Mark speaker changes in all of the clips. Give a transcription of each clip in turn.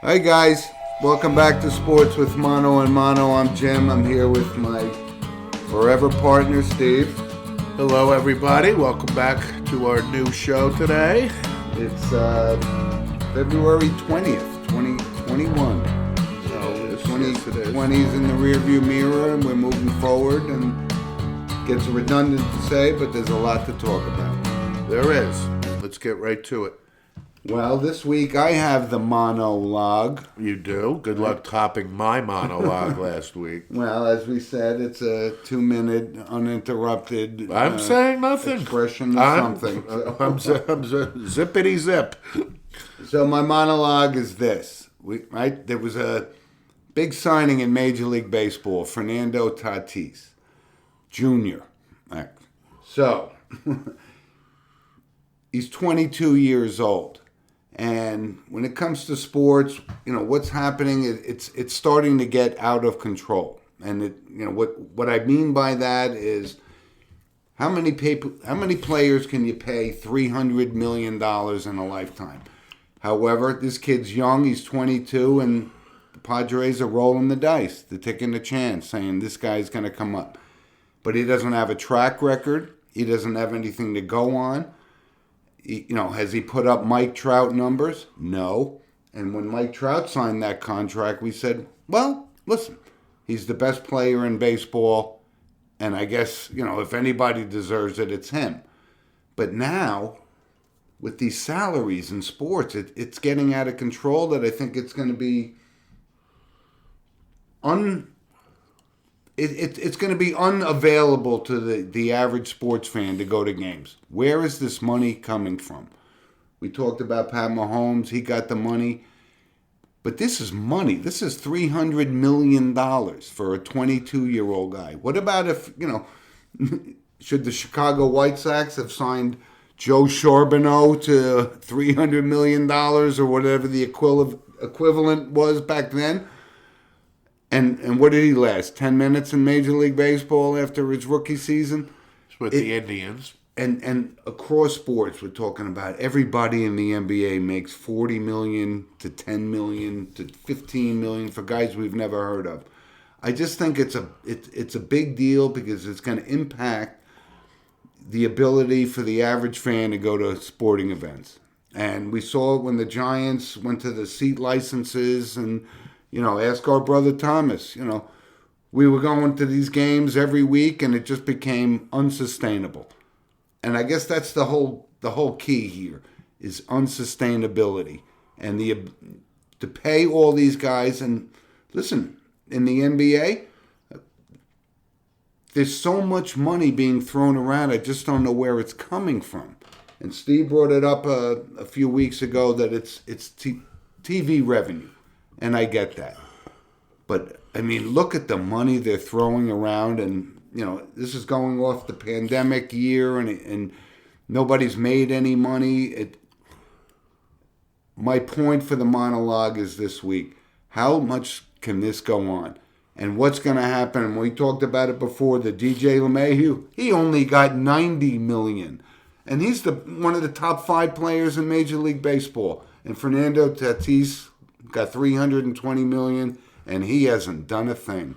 Speaker 1: Hi guys, welcome back to Sports with Mono and Mono. I'm Jim. I'm here with my forever partner Steve.
Speaker 2: Hello, everybody. Welcome back to our new show today.
Speaker 1: It's February 20th, 2021. So
Speaker 2: Yes,
Speaker 1: 2020 is in the rearview mirror and we're moving forward, and gets redundant to say, but there's a lot to talk about.
Speaker 2: There is. Let's get right to it.
Speaker 1: Well, this week I have the monologue.
Speaker 2: You do. Good luck topping my monologue last week.
Speaker 1: Well, as we said, it's a 2-minute uninterrupted
Speaker 2: I'm saying nothing.
Speaker 1: expression of something.
Speaker 2: I'm zippity zip.
Speaker 1: So my monologue is this. There was a big signing in Major League Baseball, Fernando Tatis Jr. Right. So he's 22 years old. And when it comes to sports, what's happening, it's starting to get out of control. And what I mean by that is how many players can you pay $300 million in a lifetime? However, this kid's young, he's 22, and the Padres are rolling the dice. They're taking a chance, saying this guy's going to come up. But he doesn't have a track record. He doesn't have anything to go on. Has he put up Mike Trout numbers? No. And when Mike Trout signed that contract, we said, well, listen, he's the best player in baseball, and I guess, if anybody deserves it, it's him. But now, with these salaries in sports, it's getting out of control that I think it's going to be It's going to be unavailable to the average sports fan to go to games. Where is this money coming from? We talked about Pat Mahomes. He got the money. But this is money. This is $300 million for a 22-year-old guy. What about if, should the Chicago White Sox have signed Joe Charbonneau to $300 million or whatever the equivalent was back then? And what did he last? 10 minutes in Major League Baseball after his rookie season?
Speaker 2: It's with the Indians.
Speaker 1: And across sports, we're talking about everybody in the NBA makes $40 million to $10 million to $15 million for guys we've never heard of. I just think it's a big deal because it's going to impact the ability for the average fan to go to sporting events. And we saw it when the Giants went to the seat licenses and, ask our brother Thomas. We were going to these games every week, and it just became unsustainable. And I guess that's the whole key here is unsustainability, and to pay all these guys. And listen, in the NBA, there's so much money being thrown around. I just don't know where it's coming from. And Steve brought it up a few weeks ago that it's TV revenue. And I get that. But, look at the money they're throwing around. And, this is going off the pandemic year and nobody's made any money. My point for the monologue is this week. How much can this go on? And what's going to happen? And we talked about it before. The DJ LeMahieu, he only got $90 million. And he's one of the top 5 players in Major League Baseball. And Fernando Tatis got $320 million, and he hasn't done a thing.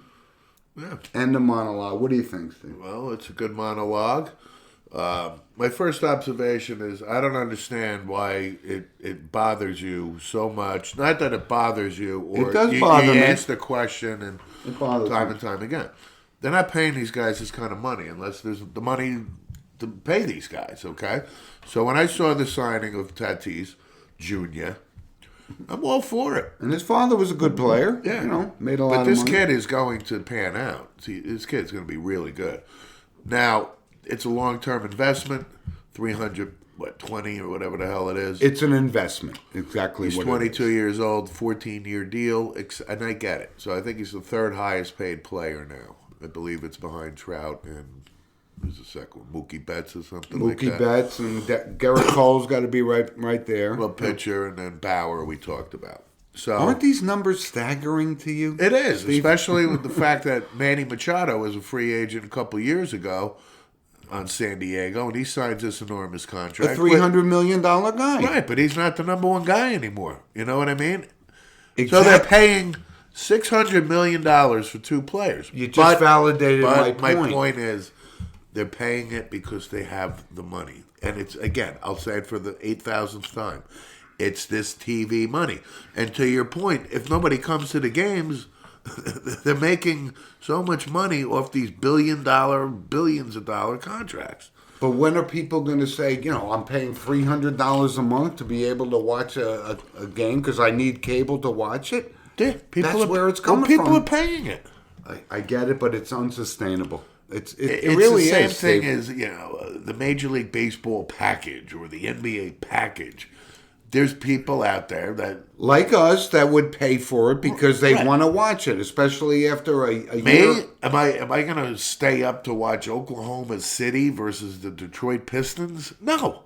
Speaker 2: Yeah.
Speaker 1: End of monologue. What do you think, Steve?
Speaker 2: Well, it's a good monologue. My first observation is I don't understand why it bothers you so much. Not that it bothers you, or
Speaker 1: it does bother
Speaker 2: you
Speaker 1: me.
Speaker 2: ask the question and
Speaker 1: it bothers
Speaker 2: time
Speaker 1: me.
Speaker 2: and time again. They're not paying these guys this kind of money unless there's the money to pay these guys, okay? So when I saw the signing of Tatis Jr., I'm all for it.
Speaker 1: And his father was a good player.
Speaker 2: Yeah.
Speaker 1: Made a lot of money.
Speaker 2: But this kid is going to pan out. See, this kid's going to be really good. Now, it's a long-term investment, 320 or whatever the hell it is.
Speaker 1: It's an investment. Exactly
Speaker 2: He's
Speaker 1: what
Speaker 2: 22 years old, 14-year deal, and I get it. So I think he's the third highest paid player now. I believe it's behind Trout and who's the second one? Mookie Betts or something like that.
Speaker 1: Mookie Betts and Garrett Cole's got to be right there.
Speaker 2: Well, pitcher, and then Bauer we talked about. So
Speaker 1: aren't these numbers staggering to you?
Speaker 2: It is, especially with the fact that Manny Machado was a free agent a couple years ago on San Diego, and he signs this enormous contract.
Speaker 1: A $300 million guy.
Speaker 2: Right, but he's not the number one guy anymore. You know what I mean? So they're
Speaker 1: Exact-
Speaker 2: paying $600 million for two players.
Speaker 1: You just validated my
Speaker 2: But my
Speaker 1: point.
Speaker 2: point is, they're paying it because they have the money. And it's, again, I'll say it for the 8,000th time. It's this TV money. And to your point, if nobody comes to the games, they're making so much money off these billions of dollar contracts.
Speaker 1: But when are people going to say, I'm paying $300 a month to be able to watch a game because I need cable to watch it?
Speaker 2: Yeah,
Speaker 1: That's where it's coming
Speaker 2: people
Speaker 1: from.
Speaker 2: are paying it.
Speaker 1: I get it, but it's unsustainable. It
Speaker 2: It's
Speaker 1: really
Speaker 2: the same
Speaker 1: is.
Speaker 2: thing
Speaker 1: Steve.
Speaker 2: as the Major League Baseball package or the NBA package. There's people out there that
Speaker 1: Like us that would pay for it because they
Speaker 2: Right.
Speaker 1: want to watch it, especially after a year.
Speaker 2: me. Am I going to stay up to watch Oklahoma City versus the Detroit Pistons? No.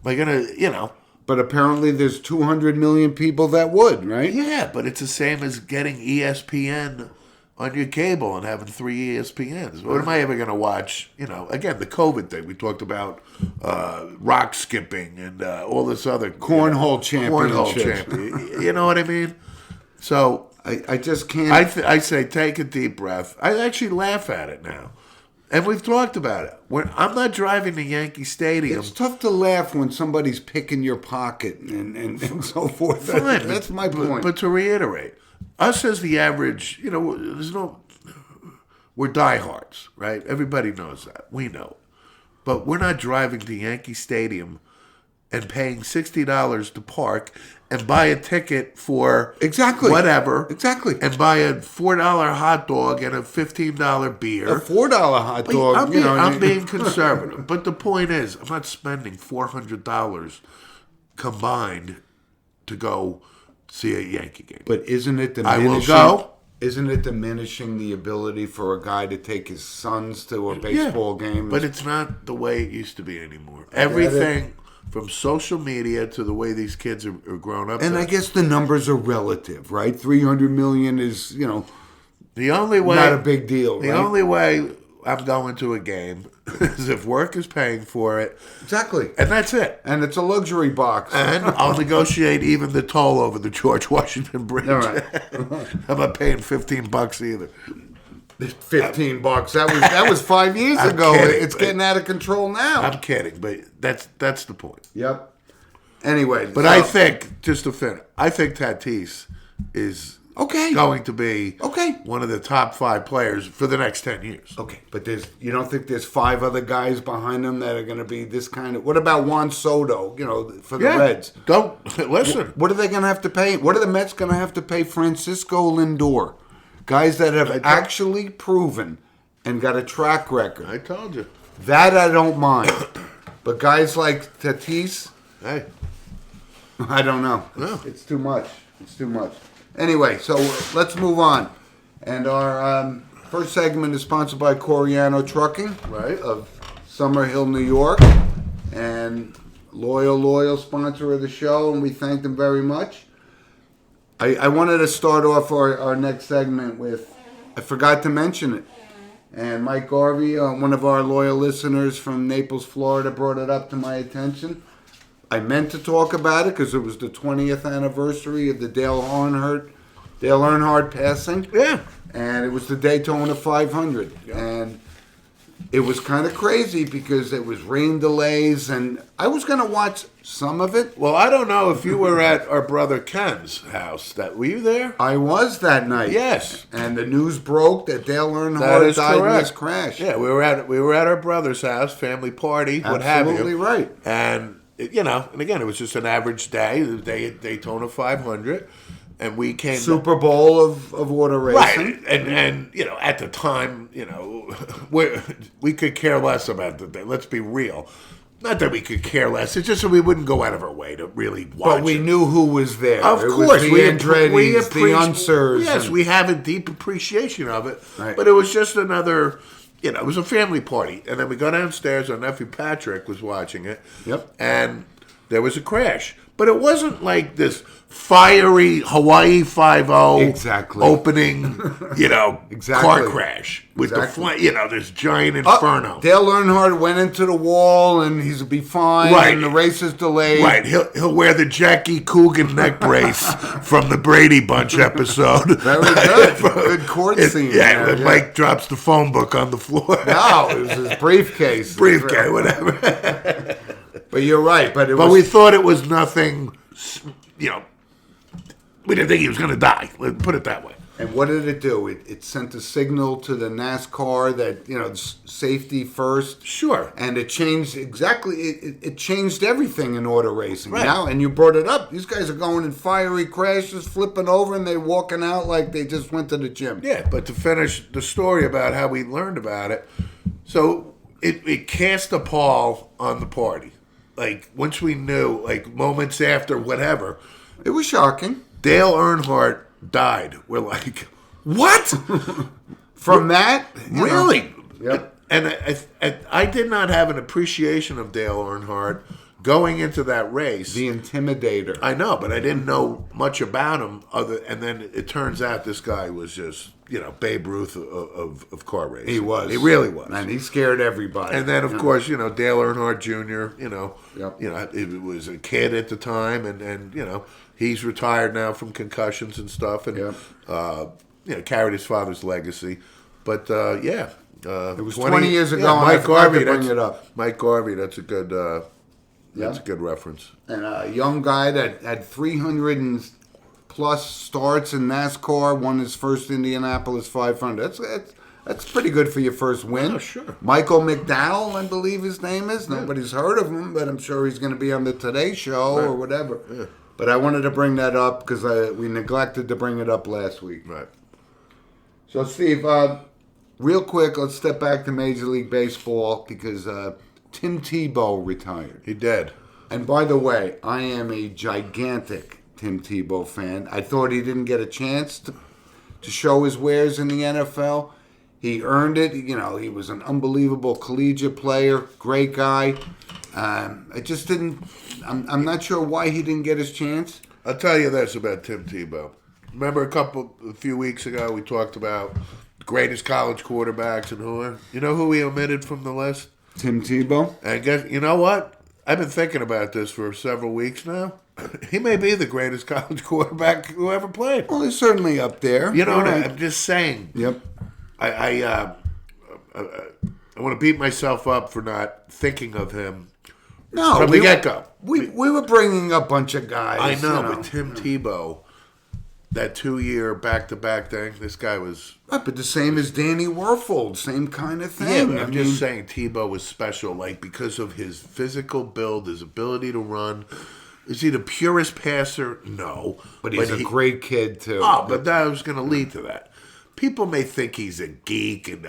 Speaker 2: Am I going to
Speaker 1: But apparently there's 200 million people that would, right?
Speaker 2: Yeah, but it's the same as getting ESPN on your cable and having 3 ESPNs. What am I ever going to watch? Again, the COVID thing. We talked about rock skipping and all this other
Speaker 1: Cornhole championship.
Speaker 2: champion. You know what I mean? So
Speaker 1: I just can't.
Speaker 2: I say take a deep breath. I actually laugh at it now. And we've talked about it. I'm not driving to Yankee Stadium.
Speaker 1: It's tough to laugh when somebody's picking your pocket and so forth.
Speaker 2: Fine,
Speaker 1: That's my
Speaker 2: but-
Speaker 1: point.
Speaker 2: But to reiterate, us as the average, we're diehards, right? Everybody knows that. We know. But we're not driving to Yankee Stadium and paying $60 to park and buy a ticket for
Speaker 1: Exactly.
Speaker 2: whatever.
Speaker 1: Exactly.
Speaker 2: And buy a $4 hot dog and a $15 beer.
Speaker 1: a $4 hot dog,
Speaker 2: I'm being conservative. But the point is, I'm not spending $400 combined to go see a Yankee game.
Speaker 1: But isn't it
Speaker 2: I will
Speaker 1: diminishing?
Speaker 2: go.
Speaker 1: Isn't it diminishing the ability for a guy to take his sons to a baseball game?
Speaker 2: But it's not the way it used to be anymore. Everything from social media to the way these kids are grown up.
Speaker 1: And I guess the numbers are relative, right? 300 million is,
Speaker 2: the only way
Speaker 1: not a big deal,
Speaker 2: The
Speaker 1: right?
Speaker 2: only way I'm going to a game is if work is paying for it,
Speaker 1: Exactly.
Speaker 2: and that's it.
Speaker 1: And it's a luxury box.
Speaker 2: And I'll negotiate even the toll over the George Washington Bridge.
Speaker 1: All right.
Speaker 2: I'm not paying $15 either.
Speaker 1: $15. That was 5 years
Speaker 2: I'm
Speaker 1: ago.
Speaker 2: kidding,
Speaker 1: It's
Speaker 2: but-
Speaker 1: getting out of control now.
Speaker 2: I'm kidding, but that's the point.
Speaker 1: Yep. Anyway,
Speaker 2: But I think, just to finish, I think Tatis is
Speaker 1: Okay.
Speaker 2: going to be
Speaker 1: Okay.
Speaker 2: one of the top 5 players for the next 10 years.
Speaker 1: Okay, but you don't think there's 5 other guys behind him that are going to be this kind of? What about Juan Soto? For the Reds.
Speaker 2: Don't listen.
Speaker 1: What are they going to have to pay? What are the Mets going to have to pay Francisco Lindor? Guys that have actually proven and got a track record.
Speaker 2: I told you.
Speaker 1: That I don't mind. But guys like Tatis,
Speaker 2: Hey,
Speaker 1: I don't know.
Speaker 2: No.
Speaker 1: It's too much. It's too much. Anyway, so let's move on. And our first segment is sponsored by Coriano Trucking,
Speaker 2: Right.
Speaker 1: of Summerhill, New York, and loyal sponsor of the show, and we thank them very much. I wanted to start off our next segment with, I forgot to mention it, and Mike Garvey, one of our loyal listeners from Naples, Florida, brought it up to my attention. I meant to talk about it because it was the 20th anniversary of the Dale Earnhardt passing.
Speaker 2: yeah.
Speaker 1: And it was the Daytona 500. And it was kind of crazy because it was rain delays, and I was going to watch some of it.
Speaker 2: Well, I don't know if you were at our brother Ken's house. Were you there?
Speaker 1: I was that night.
Speaker 2: Yes.
Speaker 1: And the news broke that Dale
Speaker 2: That
Speaker 1: Earnhardt
Speaker 2: is
Speaker 1: died in
Speaker 2: correct.
Speaker 1: this crash.
Speaker 2: Yeah, we were at our brother's house, family party, what have you.
Speaker 1: Absolutely right.
Speaker 2: And and again, it was just an average day, the day at Daytona 500, and we came
Speaker 1: Super Bowl of auto racing.
Speaker 2: right, and at the time, we could care less about the day. Let's be real. Not that we could care less. It's just that we wouldn't go out of our way to really watch.
Speaker 1: But we
Speaker 2: it.
Speaker 1: knew who was there.
Speaker 2: Of
Speaker 1: It was
Speaker 2: course,
Speaker 1: the
Speaker 2: we
Speaker 1: Andretti's, the Unsers.
Speaker 2: Yes,
Speaker 1: and-
Speaker 2: we have a deep appreciation of it.
Speaker 1: Right.
Speaker 2: But it was just another, it was a family party. And then we go downstairs, our nephew Patrick was watching it.
Speaker 1: Yep.
Speaker 2: And there was a crash. but it wasn't like this fiery Hawaii 5-0
Speaker 1: Exactly.
Speaker 2: opening,
Speaker 1: Exactly.
Speaker 2: car crash with this giant inferno.
Speaker 1: Dale Earnhardt went into the wall and he'll be fine.
Speaker 2: Right.
Speaker 1: And the race is delayed.
Speaker 2: Right, he'll wear the Jackie Coogan neck brace from the Brady Bunch episode.
Speaker 1: Very good. Good court scene.
Speaker 2: Yeah,
Speaker 1: there,
Speaker 2: when Mike drops the phone book on the floor.
Speaker 1: No, it was his briefcase.
Speaker 2: Briefcase, whatever.
Speaker 1: But you're right. But
Speaker 2: we thought it was nothing, we didn't think he was going to die. Let's put it that way.
Speaker 1: And what did it do? It sent a signal to the NASCAR that safety first.
Speaker 2: Sure.
Speaker 1: And it changed exactly. It changed everything in auto racing
Speaker 2: Right.
Speaker 1: now. And you brought it up. These guys are going in fiery crashes, flipping over, and they're walking out like they just went to the gym.
Speaker 2: Yeah, but to finish the story about how we learned about it, so it cast a pall on the party. Like, once we knew, like, moments after, whatever,
Speaker 1: It was shocking.
Speaker 2: Dale Earnhardt died. We're like, what?
Speaker 1: From that,
Speaker 2: Really?
Speaker 1: Yep.
Speaker 2: And I did not have an appreciation of Dale Earnhardt going into that race.
Speaker 1: The Intimidator.
Speaker 2: I know, but I didn't know much about him. And then it turns out this guy was just, Babe Ruth of car racing.
Speaker 1: He was.
Speaker 2: He really was.
Speaker 1: And he scared everybody.
Speaker 2: And then, of course, Dale Earnhardt Jr.,
Speaker 1: Yep.
Speaker 2: it was a kid at the time, and he's retired now from concussions and stuff, and, carried his father's legacy. But, it
Speaker 1: was 20 years ago, and I
Speaker 2: Mike
Speaker 1: forgot
Speaker 2: Garvey,
Speaker 1: to bring it up.
Speaker 2: Mike Garvey, that's a good, that's a good reference.
Speaker 1: And a young guy that had 300 and plus starts in NASCAR, won his first Indianapolis 500. That's pretty good for your first win.
Speaker 2: Oh, sure.
Speaker 1: Michael McDowell, I believe his name is. Nobody's heard of him, but I'm sure he's going to be on the Today Show or whatever.
Speaker 2: Yeah.
Speaker 1: But I wanted to bring that up because we neglected to bring it up last week.
Speaker 2: Right.
Speaker 1: So, Steve, real quick, let's step back to Major League Baseball because Tim Tebow retired.
Speaker 2: He did.
Speaker 1: And by the way, I am a gigantic Tim Tebow fan. I thought he didn't get a chance to show his wares in the NFL. He earned it. He was an unbelievable collegiate player, great guy. I just didn't. I'm not sure why he didn't get his chance.
Speaker 2: I'll tell you this about Tim Tebow. Remember a few weeks ago we talked about greatest college quarterbacks and who? You know who he omitted from the list?
Speaker 1: Tim Tebow.
Speaker 2: And guess you know what? I've been thinking about this for several weeks now. He may be the greatest college quarterback who ever played.
Speaker 1: Well, he's certainly up there.
Speaker 2: You know what
Speaker 1: Right.
Speaker 2: I'm just saying.
Speaker 1: Yep.
Speaker 2: I want to beat myself up for not thinking of him
Speaker 1: No,
Speaker 2: from the get-go.
Speaker 1: We were bringing up a bunch of guys.
Speaker 2: I know, but Tim Tebow, that 2-year back-to-back thing, this guy was...
Speaker 1: Right, but the same as Danny Werfel, same kind of
Speaker 2: Yeah,
Speaker 1: thing.
Speaker 2: but I'm just saying Tebow was special, like, because of his physical build, his ability to run. Is he the purest passer? No.
Speaker 1: But he's a great kid, too.
Speaker 2: Oh, but that was going to lead to that. People may think he's a geek and,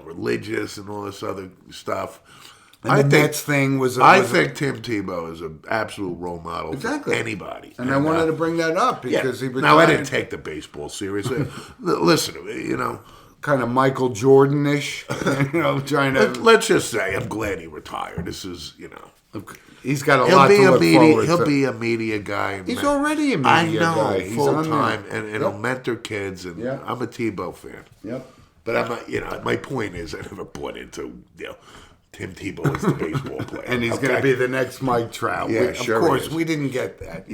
Speaker 2: religious and all this other stuff.
Speaker 1: And the Mets thing was...
Speaker 2: I think Tim Tebow is an absolute role model
Speaker 1: Exactly.
Speaker 2: for anybody.
Speaker 1: And I wanted to bring that up because he retired.
Speaker 2: Now, I didn't take the baseball seriously. Listen,
Speaker 1: kind of Michael Jordan-ish, trying to...
Speaker 2: let's just say I'm glad he retired. This is,
Speaker 1: He's got a lot to look forward
Speaker 2: He'll
Speaker 1: to.
Speaker 2: be a media guy.
Speaker 1: He's already a media guy. He's
Speaker 2: full
Speaker 1: on
Speaker 2: time,
Speaker 1: there.
Speaker 2: and he'll mentor kids. And
Speaker 1: Yep.
Speaker 2: I'm a Tebow fan.
Speaker 1: Yep.
Speaker 2: But I'm not. My point is, I never bought into Tim Tebow is the baseball player,
Speaker 1: And he's going to be the next Mike Trout.
Speaker 2: Yeah, sure
Speaker 1: Of course,
Speaker 2: is.
Speaker 1: we didn't get that.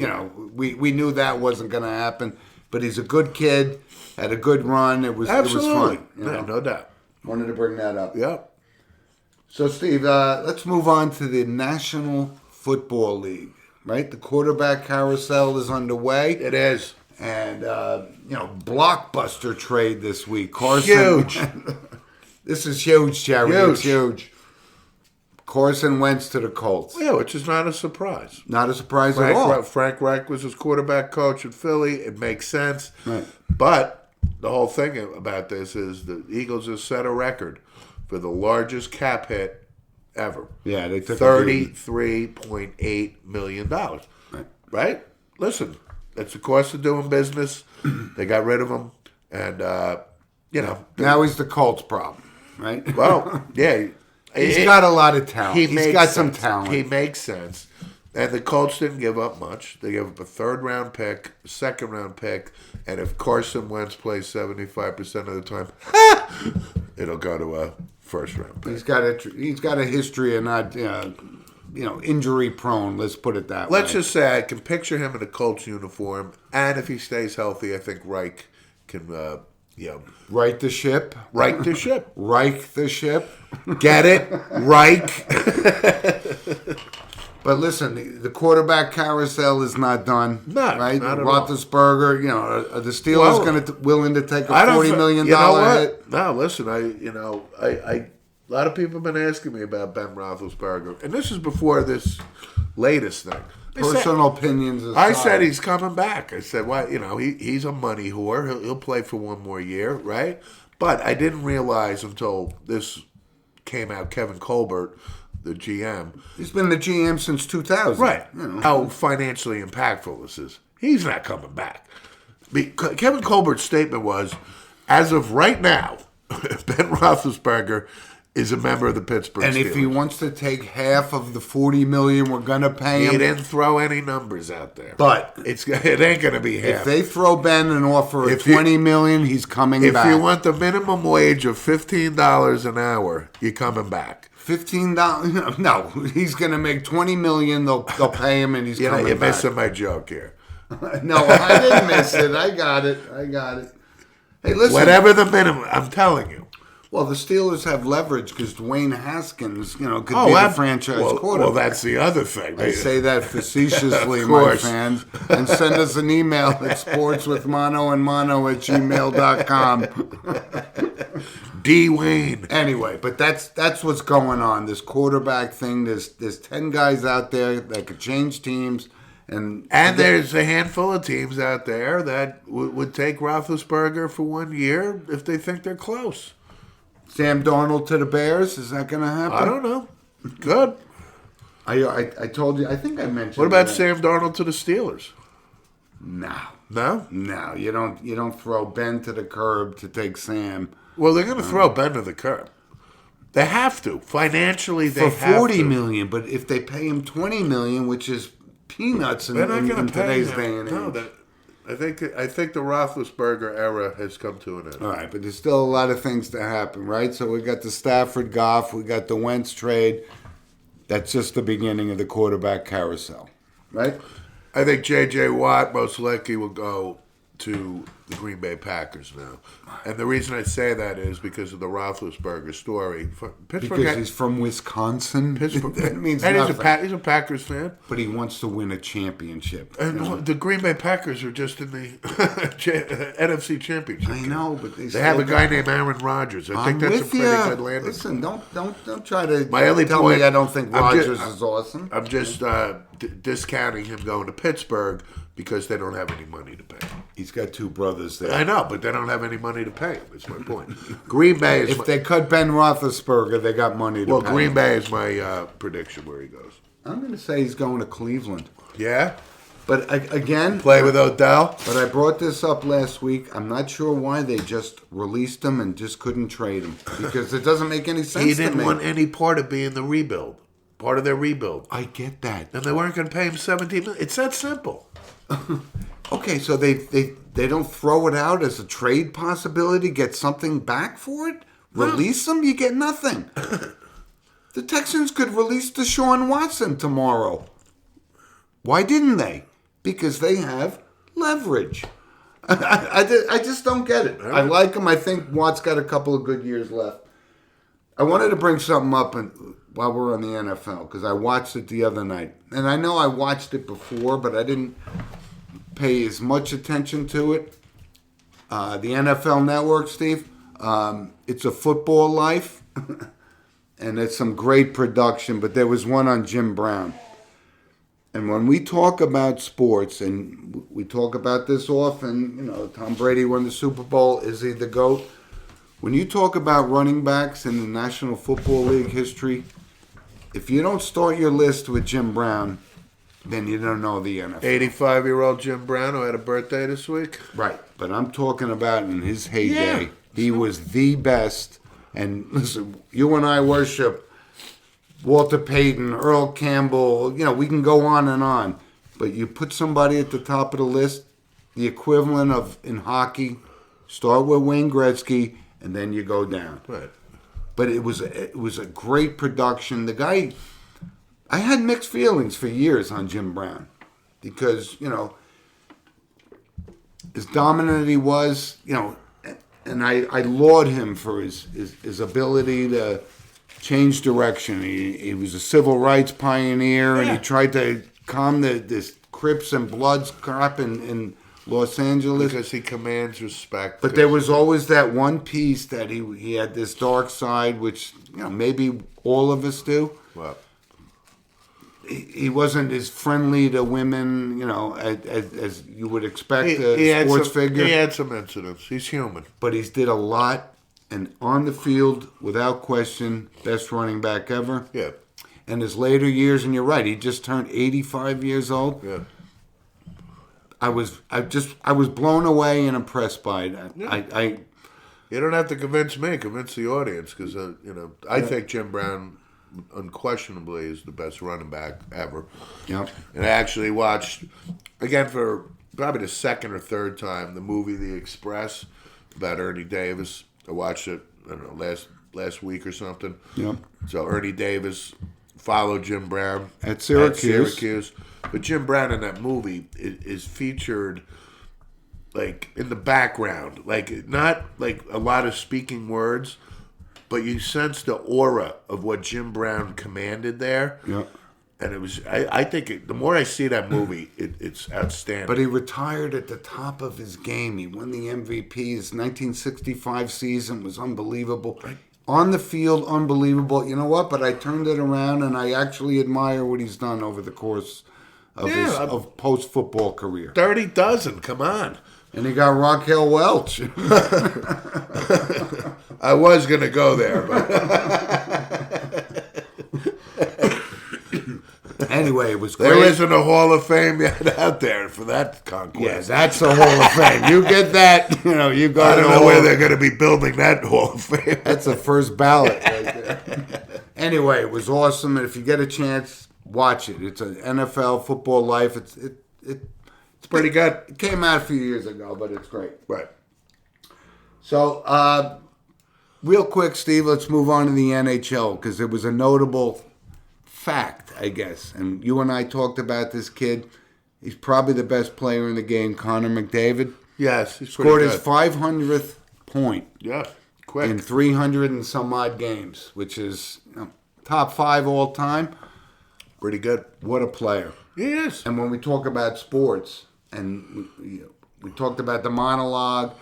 Speaker 1: We knew that wasn't going to happen. But he's a good kid. Had a good run. It was
Speaker 2: absolutely
Speaker 1: fun.
Speaker 2: no doubt.
Speaker 1: Wanted to bring that up.
Speaker 2: Yep.
Speaker 1: So, Steve, let's move on to the National Football League. Right, the quarterback carousel is underway.
Speaker 2: It is.
Speaker 1: And, blockbuster trade this week. Carson.
Speaker 2: Huge.
Speaker 1: This is huge, Jerry.
Speaker 2: Huge.
Speaker 1: It's huge. Carson Wentz to the Colts.
Speaker 2: Yeah, which is not a surprise.
Speaker 1: Not a surprise at all.
Speaker 2: Frank Reich was his quarterback coach in Philly. It makes sense.
Speaker 1: Right.
Speaker 2: But the whole thing about this is the Eagles have set a record for the largest cap hit ever.
Speaker 1: Yeah, they took
Speaker 2: $33.8 million. Right? Listen, that's the cost of doing business. They got rid of him. And,
Speaker 1: Now he's the Colts problem, right?
Speaker 2: well, yeah.
Speaker 1: He's got a lot of talent. He's got some
Speaker 2: sense.
Speaker 1: talent.
Speaker 2: He makes sense. And the Colts didn't give up much. They gave up a 3rd-round pick, a 2nd-round pick, and if Carson Wentz plays 75% of the time, it'll go to a 1st-round pick.
Speaker 1: He's got a history of not, injury prone. Let's put it that way.
Speaker 2: Let's just say I can picture him in a Colts uniform, and if he stays healthy, I think Reich can,
Speaker 1: right the ship.
Speaker 2: right the ship.
Speaker 1: Reich the ship.
Speaker 2: Get it? Reich.
Speaker 1: But listen, the quarterback carousel is not done.
Speaker 2: No,
Speaker 1: right?
Speaker 2: not at all.
Speaker 1: Roethlisberger, are the Steelers willing to take a $40 million hit?
Speaker 2: No, listen, a lot of people have been asking me about Ben Roethlisberger, and this is before this latest thing.
Speaker 1: Personal opinions aside.
Speaker 2: I said he's coming back. I said, well, he's a money whore. He'll play for one more year, right? But I didn't realize until this came out, Kevin Colbert, the GM.
Speaker 1: He's been the GM since 2000.
Speaker 2: Right. How financially impactful this is. He's not coming back. Kevin Colbert's statement was, as of right now, Ben Roethlisberger is a member of the Pittsburgh Steelers.
Speaker 1: And if he wants to take half of the $40 million we're going to pay him.
Speaker 2: He didn't throw any numbers out there.
Speaker 1: But
Speaker 2: it ain't going to be half.
Speaker 1: If they throw Ben an offer of $20 million, he's coming back.
Speaker 2: If you want the minimum wage of $15 an hour, you're coming back.
Speaker 1: $15? No, he's going to make $20 million. They'll pay him, and he's coming back.
Speaker 2: You're missing my joke here.
Speaker 1: No, I didn't miss it. I got it. Hey, listen.
Speaker 2: Whatever the minimum, I'm telling you.
Speaker 1: Well, the Steelers have leverage because Dwayne Haskins, could be the franchise quarterback.
Speaker 2: Well, that's the other thing.
Speaker 1: I say that facetiously, my fans. And send us an email at sportswithmonoandmono@gmail.com.
Speaker 2: D. Wayne.
Speaker 1: Anyway, but that's what's going on. This quarterback thing. There's 10 guys out there that could change teams. And
Speaker 2: there's a handful of teams out there that would take Roethlisberger for 1 year if they think they're close.
Speaker 1: Sam Darnold to the Bears, is that going to happen?
Speaker 2: I don't know. Good.
Speaker 1: I told you, I think I mentioned.
Speaker 2: What about Sam Darnold to the Steelers?
Speaker 1: No.
Speaker 2: No?
Speaker 1: No, you don't throw Ben to the curb to take Sam.
Speaker 2: Well, they're going to throw Ben to the curb. They have to. Financially, they
Speaker 1: for
Speaker 2: have
Speaker 1: $40
Speaker 2: to.
Speaker 1: million, but if they pay him $20 million, which is peanuts in today's day and age.
Speaker 2: No, I think the Roethlisberger era has come to an end.
Speaker 1: All right, but there's still a lot of things to happen, right? So we got the Stafford Goff, we got the Wentz trade. That's just the beginning of the quarterback carousel, right?
Speaker 2: I think J.J. Watt most likely will go to the Green Bay Packers now. And the reason I say that is because of the Roethlisberger story.
Speaker 1: Because he's from Wisconsin? That means
Speaker 2: and
Speaker 1: nothing.
Speaker 2: He's a Packers fan.
Speaker 1: But he wants to win a championship.
Speaker 2: And the Green Bay Packers are just in the NFC Championship.
Speaker 1: I know, but
Speaker 2: they have a guy named Aaron Rodgers. I think that's a pretty good landing.
Speaker 1: Listen, don't try to
Speaker 2: tell
Speaker 1: me I don't think Rodgers is awesome.
Speaker 2: I'm just discounting him going to Pittsburgh because they don't have any money to pay him.
Speaker 1: He's got 2 brothers there.
Speaker 2: I know, but they don't have any money to pay him. That's my point. Green Bay is...
Speaker 1: If they cut Ben Roethlisberger, they got money to pay him.
Speaker 2: Well, Green Bay is my prediction where he goes.
Speaker 1: I'm going to say he's going to Cleveland.
Speaker 2: Yeah?
Speaker 1: But again...
Speaker 2: Play with Odell?
Speaker 1: But I brought this up last week. I'm not sure why they just released him and just couldn't trade him. Because it doesn't make any sense to me.
Speaker 2: He didn't want any part of being the rebuild. Part of their rebuild.
Speaker 1: I get that.
Speaker 2: And they weren't going to pay him $17 million. It's that simple.
Speaker 1: Okay, so they don't throw it out as a trade possibility, get something back for it? Release them, you get nothing. The Texans could release Deshaun Watson tomorrow. Why didn't they? Because they have leverage. I just don't get it. I like him. I think Watt's got a couple of good years left. I wanted to bring something up while we're on the NFL because I watched it the other night. And I know I watched it before, but I didn't pay as much attention to it. The NFL Network, Steve, it's a football life, and it's some great production, but there was one on Jim Brown. And when we talk about sports, and we talk about this often, Tom Brady won the Super Bowl, is he the GOAT? When you talk about running backs in the National Football League history, if you don't start your list with Jim Brown, then you don't know the NFL.
Speaker 2: 85-year-old Jim Brown who had a birthday this week.
Speaker 1: Right, but I'm talking about in his heyday. Yeah. He was the best. And listen, you and I worship Walter Payton, Earl Campbell, we can go on and on. But you put somebody at the top of the list, the equivalent of in hockey, start with Wayne Gretzky, and then you go down.
Speaker 2: Right.
Speaker 1: But it was a great production. The guy, I had mixed feelings for years on Jim Brown because, as dominant he was, and I laud him for his ability to change direction. He was a civil rights pioneer, and he tried to calm this Crips and Bloods crap in Los Angeles.
Speaker 2: Because he commands respect.
Speaker 1: But there was always that one piece that he had this dark side, which maybe all of us do.
Speaker 2: Well,
Speaker 1: he wasn't as friendly to women, as you would expect a sports figure.
Speaker 2: He had some incidents. He's human.
Speaker 1: But he did a lot, and on the field, without question, best running back ever.
Speaker 2: Yeah.
Speaker 1: And his later years, and you're right, he just turned 85 years old.
Speaker 2: Yeah.
Speaker 1: I was blown away and impressed by that.
Speaker 2: Yeah. You don't have to convince me. Convince the audience, because I think Jim Brown unquestionably is the best running back ever.
Speaker 1: Yep.
Speaker 2: And I actually watched again for probably the second or third time the movie The Express about Ernie Davis. I watched it, I don't know, last week or something.
Speaker 1: Yep.
Speaker 2: So Ernie Davis followed Jim Brown
Speaker 1: at Syracuse.
Speaker 2: But Jim Brown in that movie is featured like in the background, like not like a lot of speaking words, but you sense the aura of what Jim Brown commanded there.
Speaker 1: Yeah.
Speaker 2: And it was, I think the more I see that movie, it's outstanding.
Speaker 1: But he retired at the top of his game. He won the MVP. His 1965 season was unbelievable.
Speaker 2: Right.
Speaker 1: On the field, unbelievable. You know what? But I turned it around, and I actually admire what he's done over the course of his post-football career.
Speaker 2: 30 dozen, come on.
Speaker 1: And he got Raquel Welch.
Speaker 2: I was going to go there, but...
Speaker 1: Anyway, it was great.
Speaker 2: There isn't a Hall of Fame yet out there for that conquest.
Speaker 1: Yeah, that's the Hall of Fame. You get that, you go.
Speaker 2: I don't know where they're going to be building that Hall of Fame.
Speaker 1: That's the first ballot right there. Anyway, it was awesome, and if you get a chance, watch it. It's an NFL football life. It's
Speaker 2: pretty good.
Speaker 1: It came out a few years ago, but it's great.
Speaker 2: Right.
Speaker 1: So, real quick, Steve, let's move on to the NHL, because it was a notable fact, I guess. And you and I talked about this kid. He's probably the best player in the game, Connor McDavid.
Speaker 2: Yes, he's
Speaker 1: scored
Speaker 2: pretty
Speaker 1: his
Speaker 2: good.
Speaker 1: 500th point.
Speaker 2: Yeah, quick.
Speaker 1: In 300 and some odd games, which is top 5 all time.
Speaker 2: Pretty good.
Speaker 1: What a player.
Speaker 2: He is.
Speaker 1: And when we talk about sports, and we talked about the monologue,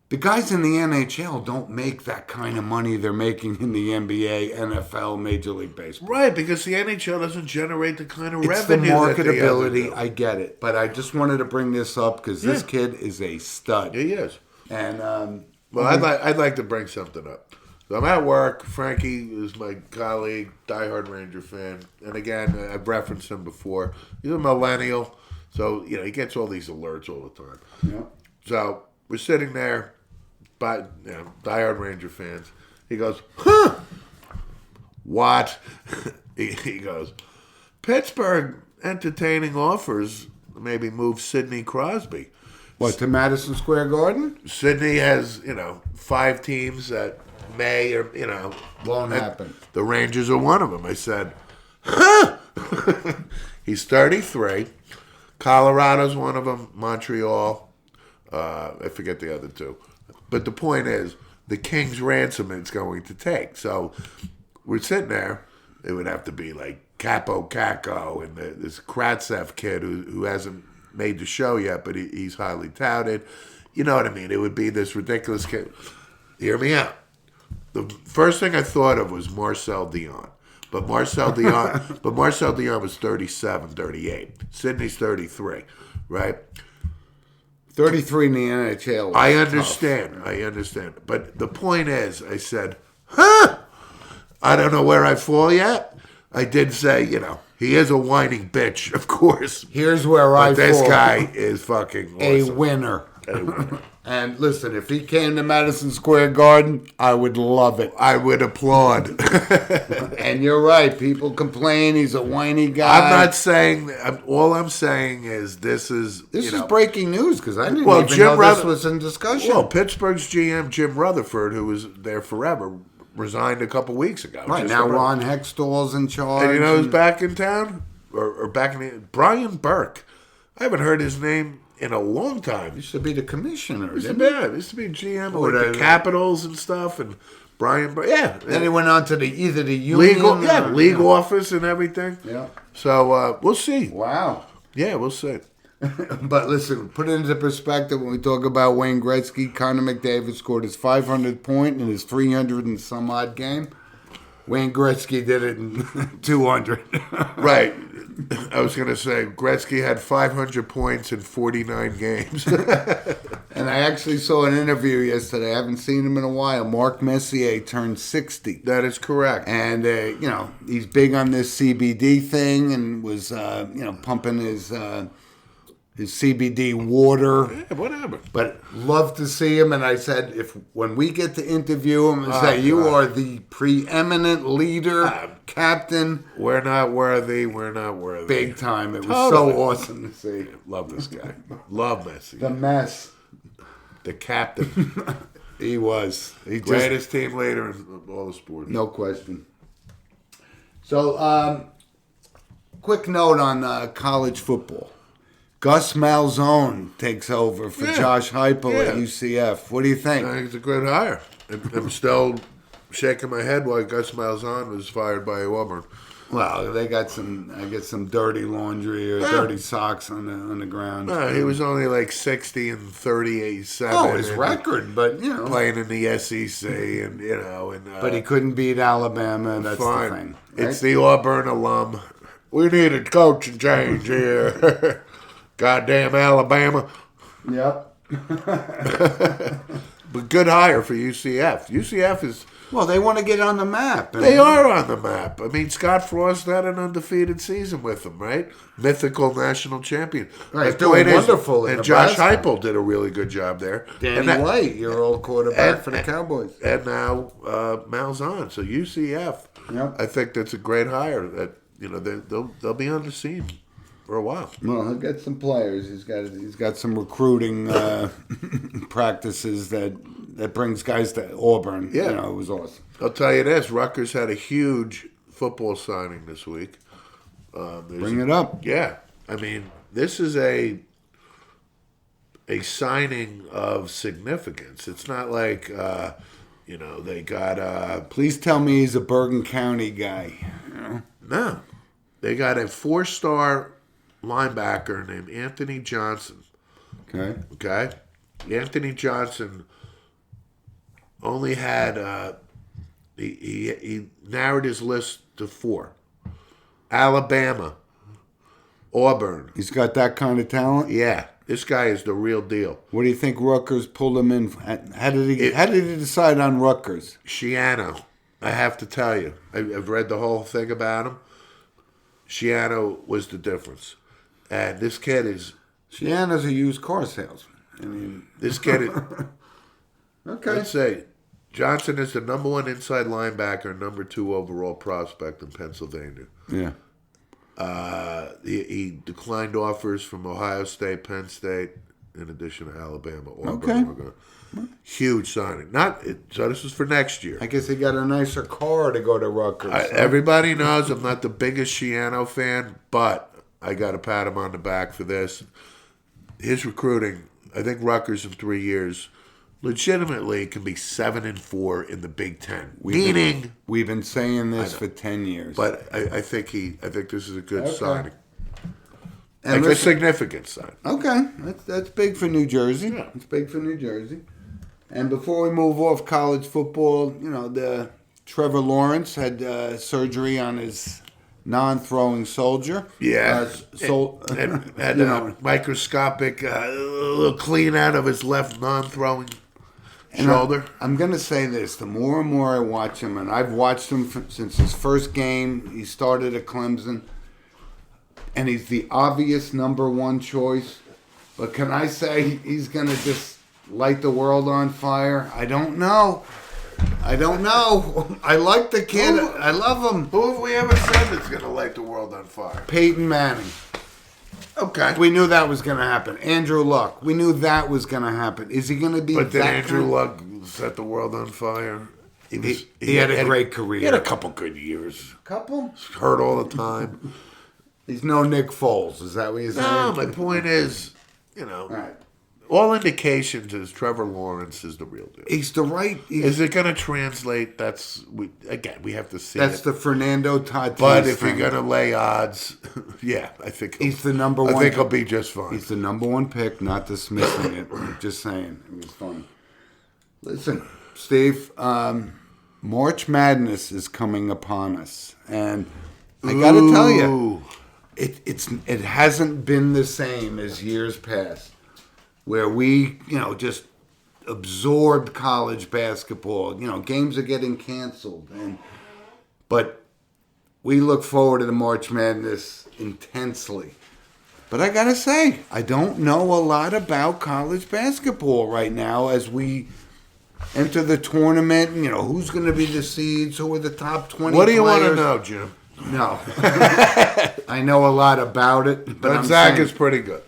Speaker 1: the guys in the NHL don't make that kind of money they're making in the NBA, NFL, Major League Baseball.
Speaker 2: Right, because the NHL doesn't generate the kind of
Speaker 1: It's
Speaker 2: revenue.
Speaker 1: the
Speaker 2: that the
Speaker 1: marketability.
Speaker 2: others do.
Speaker 1: I get it. But I just wanted to bring this up because this kid is a stud.
Speaker 2: He is.
Speaker 1: And
Speaker 2: well, I'd like to bring something up. So I'm at work. Frankie is my colleague, diehard Ranger fan, and again, I've referenced him before. He's a millennial, so he gets all these alerts all the time.
Speaker 1: Yeah.
Speaker 2: So we're sitting there, diehard Ranger fans. He goes, "Huh? What?" he goes, "Pittsburgh entertaining offers maybe move Sidney Crosby."
Speaker 1: What, to Madison Square Garden?
Speaker 2: Sydney has, 5 teams that may or,
Speaker 1: Won't happen.
Speaker 2: The Rangers are one of them. I said, huh? He's 33. Colorado's one of them. Montreal. I forget the other 2. But the point is, the King's ransom it's going to take. So we're sitting there. It would have to be like Capo Caco and this Kratzev kid who hasn't made the show yet, but he's highly touted. You know what I mean? It would be this ridiculous kid. Hear me out. The first thing I thought of was Marcel Dion. But Marcel Dion was 37, 38. Sidney's 33, right?
Speaker 1: 33 in the NHL.
Speaker 2: I understand. But the point is, I said, huh? I don't know where I fall yet. I did say, he is a whining bitch, of course.
Speaker 1: Here's where
Speaker 2: But
Speaker 1: I
Speaker 2: this
Speaker 1: fall.
Speaker 2: guy is fucking awesome.
Speaker 1: A winner.
Speaker 2: Anyway,
Speaker 1: And listen, if he came to Madison Square Garden, I would love it.
Speaker 2: I would applaud.
Speaker 1: And you're right. People complain he's a whiny guy.
Speaker 2: I'm not saying. All I'm saying is this is.
Speaker 1: This is breaking news because I didn't
Speaker 2: Well,
Speaker 1: even
Speaker 2: Jim
Speaker 1: know this
Speaker 2: Ruther-
Speaker 1: was in discussion.
Speaker 2: Well, Pittsburgh's GM Jim Rutherford, who was there forever, resigned a couple weeks ago.
Speaker 1: right
Speaker 2: Just
Speaker 1: now,
Speaker 2: about-
Speaker 1: Ron Hextall's in charge.
Speaker 2: And you know who's back in town? Or back in the, Brian Burke. I haven't heard his name in a long time.
Speaker 1: Used to be the commissioner.
Speaker 2: Used to
Speaker 1: Didn't he?
Speaker 2: be, used to be GM of
Speaker 1: Oh,
Speaker 2: like the
Speaker 1: the-
Speaker 2: Capitals and stuff. And Brian Burke, yeah.
Speaker 1: Then he went on to either the union.
Speaker 2: Legal, yeah,
Speaker 1: or-
Speaker 2: legal office and everything.
Speaker 1: Yeah.
Speaker 2: So we'll see.
Speaker 1: Wow.
Speaker 2: Yeah, we'll see.
Speaker 1: But listen, put it into perspective when we talk about Wayne Gretzky. Connor McDavid scored his 500th point in his 300 and some odd game. Wayne Gretzky did it in 200.
Speaker 2: Right. I was going to say, Gretzky had 500 points in 49 games.
Speaker 1: And I actually saw an interview yesterday. I haven't seen him in a while. Mark Messier turned 60.
Speaker 2: That is correct.
Speaker 1: And, he's big on this CBD thing and was, pumping his CBD water.
Speaker 2: Yeah, whatever.
Speaker 1: But love to see him. And I said, when we get to interview him and say, you
Speaker 2: God.
Speaker 1: are the preeminent leader, captain,
Speaker 2: We're not worthy. We're not worthy.
Speaker 1: big time. It was
Speaker 2: Totally.
Speaker 1: so awesome to see.
Speaker 2: Love this guy. Love Messi.
Speaker 1: The mess.
Speaker 2: The captain.
Speaker 1: He was. He just,
Speaker 2: Greatest team leader in all the sports.
Speaker 1: no question. So, quick note on college football. Gus Malzone takes over for
Speaker 2: Yeah.
Speaker 1: Josh Heupel at
Speaker 2: Yeah.
Speaker 1: UCF. What do you think?
Speaker 2: I think it's a good hire. I'm still shaking my head why Gus Malzahn was fired by Auburn.
Speaker 1: Well, they got some dirty laundry or dirty socks on the ground.
Speaker 2: He was only like 60 and 37.
Speaker 1: Oh, his
Speaker 2: and
Speaker 1: record, but
Speaker 2: playing in the SEC, and
Speaker 1: but he couldn't beat Alabama. That's
Speaker 2: fine.
Speaker 1: the thing.
Speaker 2: It's the Auburn alum. We need a coaching change here. Goddamn Alabama.
Speaker 1: Yep.
Speaker 2: But good hire for UCF. UCF is.
Speaker 1: Well, they want to get on the map.
Speaker 2: They are on the map. I mean, Scott Frost had an undefeated season with them, right? Mythical national champion.
Speaker 1: Right,
Speaker 2: The
Speaker 1: he's doing
Speaker 2: point is-
Speaker 1: wonderful in
Speaker 2: And Josh
Speaker 1: Nebraska.
Speaker 2: Heupel did a really good job there.
Speaker 1: Danny
Speaker 2: and that-
Speaker 1: White, your old quarterback for the Cowboys.
Speaker 2: And now Malzahn. So UCF,
Speaker 1: Yep.
Speaker 2: I think that's a great hire. That they'll be on the scene for a while.
Speaker 1: Well, he'll get some players. He's got some recruiting practices that brings guys to Auburn.
Speaker 2: Yeah.
Speaker 1: It was awesome.
Speaker 2: I'll tell you this: Rutgers had a huge football signing this week.
Speaker 1: Bring it up.
Speaker 2: Yeah, I mean, this is a signing of significance. It's not like they got
Speaker 1: Please tell me he's a Bergen County guy.
Speaker 2: no, they got a 4-star linebacker named Anthony Johnson.
Speaker 1: Okay.
Speaker 2: Okay, Anthony Johnson only had he narrowed his list to 4: Alabama, Auburn.
Speaker 1: He's got that kind of talent.
Speaker 2: Yeah, this guy is the real deal.
Speaker 1: What do you think Rutgers pulled him in? How did he decide on Rutgers?
Speaker 2: Shiano, I have to tell you, I've read the whole thing about him. Shiano was the difference, and this kid is.
Speaker 1: Shiana's a used car salesman. I mean,
Speaker 2: This kid is.
Speaker 1: okay.
Speaker 2: Let's say Johnson is the number 1 inside linebacker, number 2 overall prospect in Pennsylvania.
Speaker 1: Yeah.
Speaker 2: He declined offers from Ohio State, Penn State, in addition to Alabama.
Speaker 1: Okay.
Speaker 2: Huge signing. So this is for next year.
Speaker 1: I guess he got a nicer car to go to Rutgers.
Speaker 2: Everybody knows I'm not the biggest Shiano fan, but I got to pat him on the back for this. His recruiting, I think Rutgers in 3 years, legitimately can be 7-4 in the Big Ten.
Speaker 1: We've been saying this for 10 years.
Speaker 2: But I think this is a good
Speaker 1: Okay.
Speaker 2: signing.
Speaker 1: And
Speaker 2: Like a
Speaker 1: listen-
Speaker 2: significant sign.
Speaker 1: Okay, that's big for New Jersey.
Speaker 2: Yeah.
Speaker 1: It's big for New Jersey. And before we move off college football, the Trevor Lawrence had surgery on his non-throwing soldier.
Speaker 2: Yeah. And had
Speaker 1: you
Speaker 2: a
Speaker 1: know.
Speaker 2: microscopic little clean out of his left non-throwing shoulder.
Speaker 1: I'm going to say this. The more and more I watch him, and I've watched him since his first game, he started at Clemson, and he's the obvious number 1 choice. But can I say he's going to just light the world on fire? I don't know. I like the kid. I love him.
Speaker 2: Who have we ever said that's going to light the world on fire?
Speaker 1: Peyton Manning.
Speaker 2: Okay.
Speaker 1: We knew that was going to happen. Andrew Luck. We knew that was going to happen. Is he going to be?
Speaker 2: But did
Speaker 1: that
Speaker 2: Andrew
Speaker 1: kind-
Speaker 2: Luck set the world on fire?
Speaker 1: He had a great career.
Speaker 2: He had a couple good years.
Speaker 1: Couple?
Speaker 2: Hurt all the time.
Speaker 1: He's no Nick Foles. Is that what you're saying?
Speaker 2: No, my point is,
Speaker 1: Right.
Speaker 2: all indications is Trevor Lawrence is the real deal.
Speaker 1: He's the right.
Speaker 2: Is it going to translate? We have to see.
Speaker 1: That's
Speaker 2: it.
Speaker 1: the Fernando Tatis.
Speaker 2: But if
Speaker 1: thing.
Speaker 2: you're going to lay odds, yeah, I think
Speaker 1: He's the number
Speaker 2: I
Speaker 1: one.
Speaker 2: think he'll be just fine.
Speaker 1: He's the number one pick. Not dismissing it. Just saying. It was funny. Listen, Steve. March Madness is coming upon us, and I got to tell you,
Speaker 2: Ooh.
Speaker 1: it hasn't been the same as years past, where we just absorbed college basketball. Games are getting canceled, but we look forward to the March Madness intensely. But I gotta say, I don't know a lot about college basketball right now as we enter the tournament. Who's going to be the seeds? Who are the top 20
Speaker 2: What do you want to
Speaker 1: players?
Speaker 2: know, Jim?
Speaker 1: No. I know a lot about it. But I'm
Speaker 2: Gonzaga's
Speaker 1: saying,
Speaker 2: pretty good.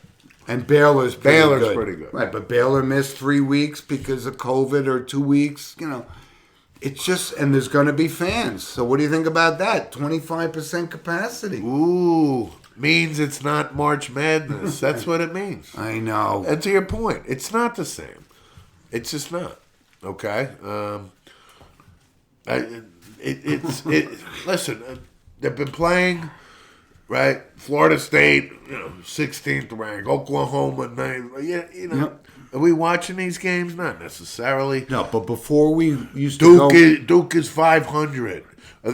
Speaker 1: and Baylor's pretty
Speaker 2: Baylor's
Speaker 1: good.
Speaker 2: pretty good.
Speaker 1: Right, but Baylor missed 3 weeks because of COVID or 2 weeks. It's just, and there's going to be fans. So what do you think about that? 25% capacity.
Speaker 2: Ooh, means it's not March Madness. That's what it means.
Speaker 1: I know.
Speaker 2: And to your point, it's not the same. It's just not. Okay. Listen, they've been playing, right? Florida State, 16th ranked. Oklahoma, 9th.
Speaker 1: Yep.
Speaker 2: Are we watching these games? Not necessarily.
Speaker 1: No, but before we used to
Speaker 2: Duke is 500.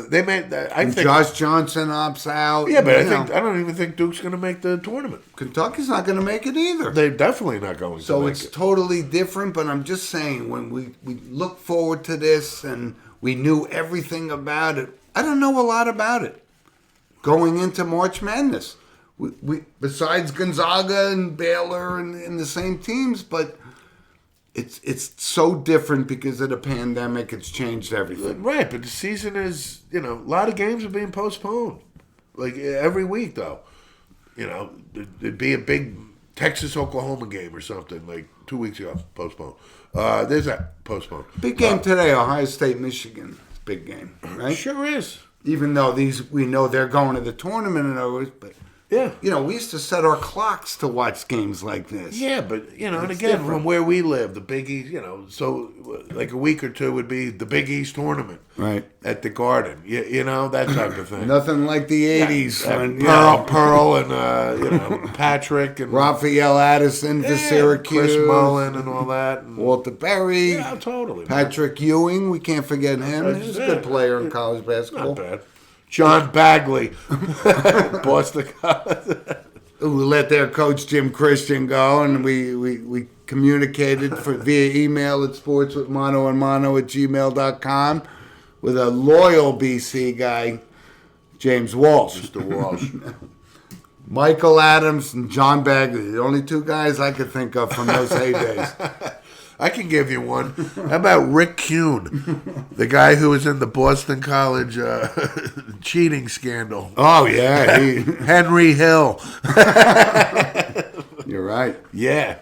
Speaker 2: They made. I think.
Speaker 1: Josh Johnson opts out.
Speaker 2: Yeah, but I don't even think Duke's going to make the tournament.
Speaker 1: Kentucky's not going to make it either.
Speaker 2: They're definitely not going
Speaker 1: So
Speaker 2: to make
Speaker 1: it's
Speaker 2: it.
Speaker 1: totally different, but I'm just saying, when we look forward to this and we knew everything about it, I don't know a lot about it going into March Madness. We besides Gonzaga and Baylor and the same teams, but it's so different because of the pandemic. It's changed everything.
Speaker 2: Right, but the season is, a lot of games are being postponed. Like every week, though. There'd be a big Texas-Oklahoma game or something, like 2 weeks ago, postponed. There's that postponed.
Speaker 1: Big game today, Ohio State, Michigan. Big game, right?
Speaker 2: Sure is.
Speaker 1: Even though we know they're going to the tournament and always, but
Speaker 2: Yeah.
Speaker 1: we used to set our clocks to watch games like this.
Speaker 2: Yeah, but, and
Speaker 1: It's
Speaker 2: again,
Speaker 1: different.
Speaker 2: from where we live, the Big East, so like a week or two would be the Big East tournament.
Speaker 1: Right.
Speaker 2: At the Garden. That type of thing.
Speaker 1: Nothing like the 80s when
Speaker 2: Pearl and, Patrick and
Speaker 1: Raphael Addison for Syracuse.
Speaker 2: Chris Mullen and all that. And,
Speaker 1: Walter Berry.
Speaker 2: yeah, totally.
Speaker 1: Patrick Ewing, we can't forget him. He was a good player in college basketball.
Speaker 2: Not bad. John Bagley. Boston College.
Speaker 1: Who let their coach Jim Christian go, and we communicated via email at sportswithmano@gmail.com with a loyal BC guy, James Walsh.
Speaker 2: Mr. Walsh.
Speaker 1: Michael Adams and John Bagley, the only two guys I could think of from those heydays.
Speaker 2: I can give you one. How about Rick Kuhn, the guy who was in the Boston College cheating scandal?
Speaker 1: Oh, yeah.
Speaker 2: Henry Hill.
Speaker 1: You're right.
Speaker 2: Yeah.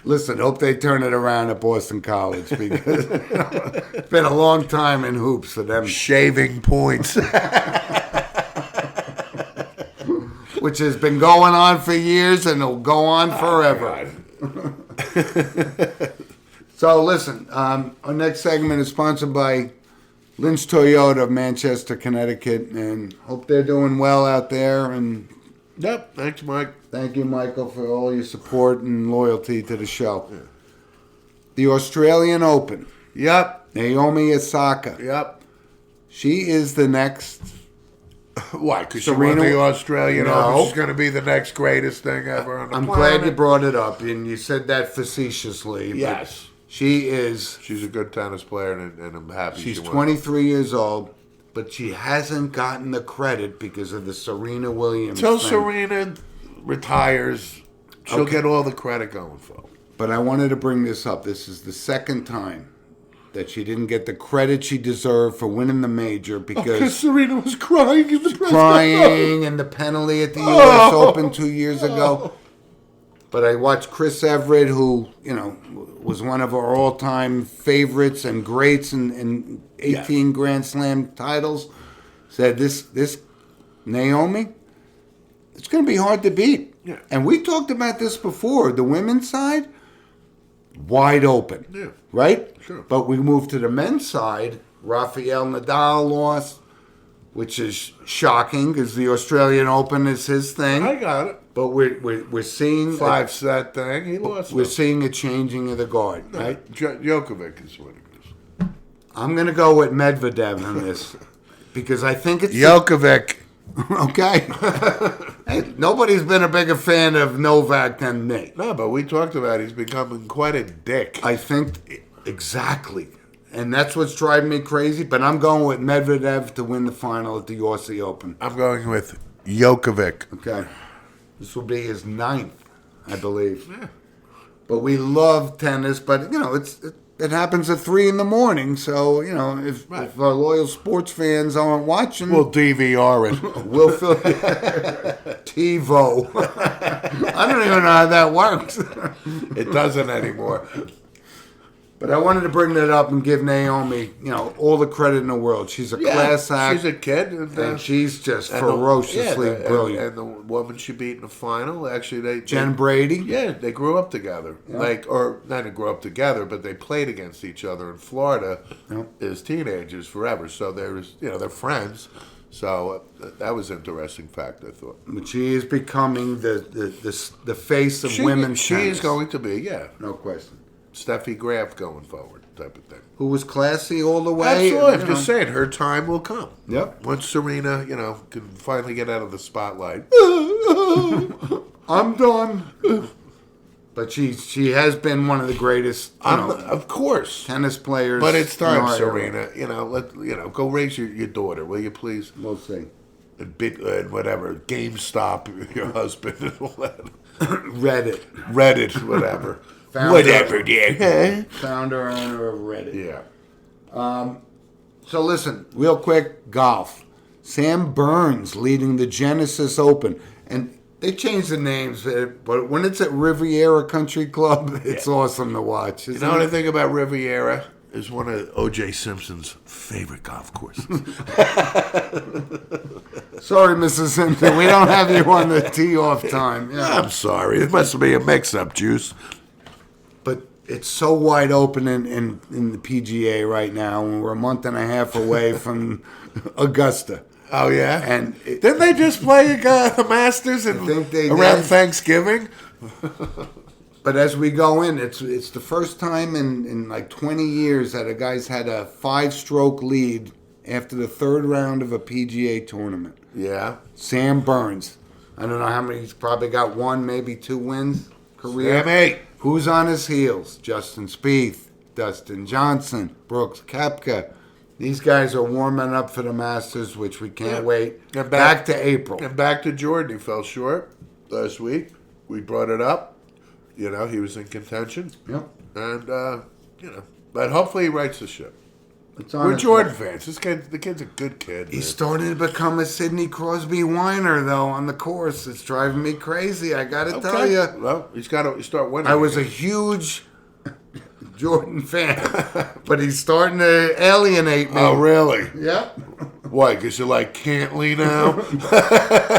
Speaker 1: Listen, hope they turn it around at Boston College because it's been a long time in hoops for them,
Speaker 2: Shaving points.
Speaker 1: which has been going on for years and will go on forever. So listen, our next segment is sponsored by Lynch Toyota of Manchester, Connecticut, and hope they're doing well out there. And
Speaker 2: Yep. Thanks, Mike.
Speaker 1: thank you, Michael, for all your support and loyalty to the show. Yeah. The Australian Open.
Speaker 2: Yep.
Speaker 1: Naomi Osaka.
Speaker 2: Yep.
Speaker 1: She is the next.
Speaker 2: Why? Because she
Speaker 1: Serena-
Speaker 2: won the Australian
Speaker 1: No.
Speaker 2: Open. She's going to be the next greatest thing ever on the
Speaker 1: I'm
Speaker 2: planet.
Speaker 1: glad you brought it up, and you said that facetiously. but
Speaker 2: Yes.
Speaker 1: she is.
Speaker 2: She's a good tennis player, and I'm happy
Speaker 1: She's
Speaker 2: she won.
Speaker 1: 23 years old, but she hasn't gotten the credit because of the Serena Williams
Speaker 2: Until
Speaker 1: thing.
Speaker 2: Serena retires, She'll
Speaker 1: Okay.
Speaker 2: get all the credit going forward.
Speaker 1: But I wanted to bring this up. This is the second time that she didn't get the credit she deserved for winning the major because
Speaker 2: Serena was crying in the press
Speaker 1: crying and the penalty at the U.S. Open 2 years ago. But I watched Chris Everett, who, was one of our all-time favorites and greats in 18 Grand Slam titles, said this Naomi, it's going to be hard to beat.
Speaker 2: Yeah.
Speaker 1: And we talked about this before. The women's side, wide open.
Speaker 2: Yeah.
Speaker 1: Right?
Speaker 2: Sure.
Speaker 1: But we moved to the men's side. Rafael Nadal lost, which is shocking because the Australian Open is his thing.
Speaker 2: I got it.
Speaker 1: But we're seeing
Speaker 2: 5-set thing. He lost.
Speaker 1: we're seeing a changing of the guard, right?
Speaker 2: Djokovic is winning this.
Speaker 1: I'm gonna go with Medvedev on this because I think it's
Speaker 2: Djokovic.
Speaker 1: okay. Hey, nobody's been a bigger fan of Novak than me.
Speaker 2: No, but we talked about he's becoming quite a dick.
Speaker 1: I think exactly, and that's what's driving me crazy. But I'm going with Medvedev to win the final at the Aussie Open.
Speaker 2: I'm going with Djokovic.
Speaker 1: Okay, this will be his 9th, I believe.
Speaker 2: Yeah.
Speaker 1: But we love tennis, but it happens at 3 in the morning. So if our loyal sports fans aren't watching,
Speaker 2: We'll DVR it.
Speaker 1: we'll fill TiVo. I don't even know how that works.
Speaker 2: It doesn't anymore.
Speaker 1: But I wanted to bring that up and give Naomi, all the credit in the world. She's a class act.
Speaker 2: She's a kid.
Speaker 1: and she's just
Speaker 2: and
Speaker 1: ferociously brilliant.
Speaker 2: And the woman she beat in the final, actually,
Speaker 1: Jen Brady.
Speaker 2: Yeah, they grew up together. Or not to grow up together, but they played against each other in Florida as teenagers forever. So they're friends. So that was an interesting fact, I thought.
Speaker 1: But she is becoming the face of women's
Speaker 2: She
Speaker 1: tennis.
Speaker 2: is going to be,
Speaker 1: No question.
Speaker 2: Steffi Graf going forward type of thing.
Speaker 1: Who was classy all the way.
Speaker 2: Absolutely. I'm just saying, her time will come.
Speaker 1: Yep.
Speaker 2: Once Serena, can finally get out of the spotlight.
Speaker 1: I'm done. But she has been one of the greatest
Speaker 2: Of course.
Speaker 1: tennis players.
Speaker 2: But it's
Speaker 1: in
Speaker 2: time,
Speaker 1: our era.
Speaker 2: Serena. Go raise your daughter, will you please?
Speaker 1: We'll see.
Speaker 2: And whatever, GameStop, your husband, and all that.
Speaker 1: Reddit.
Speaker 2: Reddit, whatever.
Speaker 1: Founder-
Speaker 2: yeah.
Speaker 1: Founder, owner of Reddit.
Speaker 2: Yeah.
Speaker 1: So listen, real quick, golf. Sam Burns leading the Genesis Open. And they changed the names, but when it's at Riviera Country Club, it's awesome to watch.
Speaker 2: You know what I think about Riviera? Is one of O.J. Simpson's favorite golf courses.
Speaker 1: Sorry, Mrs. Simpson, we don't have you on the tee-off time. Yeah.
Speaker 2: I'm sorry. It must be a mix-up, Juice.
Speaker 1: But it's so wide open in the PGA right now, and we're a month and a half away from Augusta.
Speaker 2: Oh, yeah?
Speaker 1: And
Speaker 2: Didn't they just play the Masters
Speaker 1: think they
Speaker 2: around
Speaker 1: did.
Speaker 2: Thanksgiving?
Speaker 1: But as we go in, it's the first time in like 20 years that a guy's had a 5-stroke lead after the 3rd round of a PGA tournament.
Speaker 2: Yeah.
Speaker 1: Sam Burns. I don't know how many. He's probably got 1, maybe 2 wins career.
Speaker 2: Sammy.
Speaker 1: Who's on his heels? Justin Spieth, Dustin Johnson, Brooks Koepka. These guys are warming up for the Masters, which we can't wait.
Speaker 2: And
Speaker 1: back to April.
Speaker 2: And back to Jordan. He fell short last week. We brought it up. He was in contention.
Speaker 1: Yep.
Speaker 2: And, but hopefully he rights the ship.
Speaker 1: It's on
Speaker 2: We're
Speaker 1: its
Speaker 2: Jordan
Speaker 1: way.
Speaker 2: fans. The kid's a good kid.
Speaker 1: He's
Speaker 2: man.
Speaker 1: starting to become a Sidney Crosby whiner, though, on the course. It's driving me crazy. I got to tell you.
Speaker 2: Well, he's got to start winning.
Speaker 1: I was a
Speaker 2: again.
Speaker 1: huge Jordan fan, but he's starting to alienate me.
Speaker 2: Oh, really?
Speaker 1: Yep.
Speaker 2: Why? Because you're like Cantley now?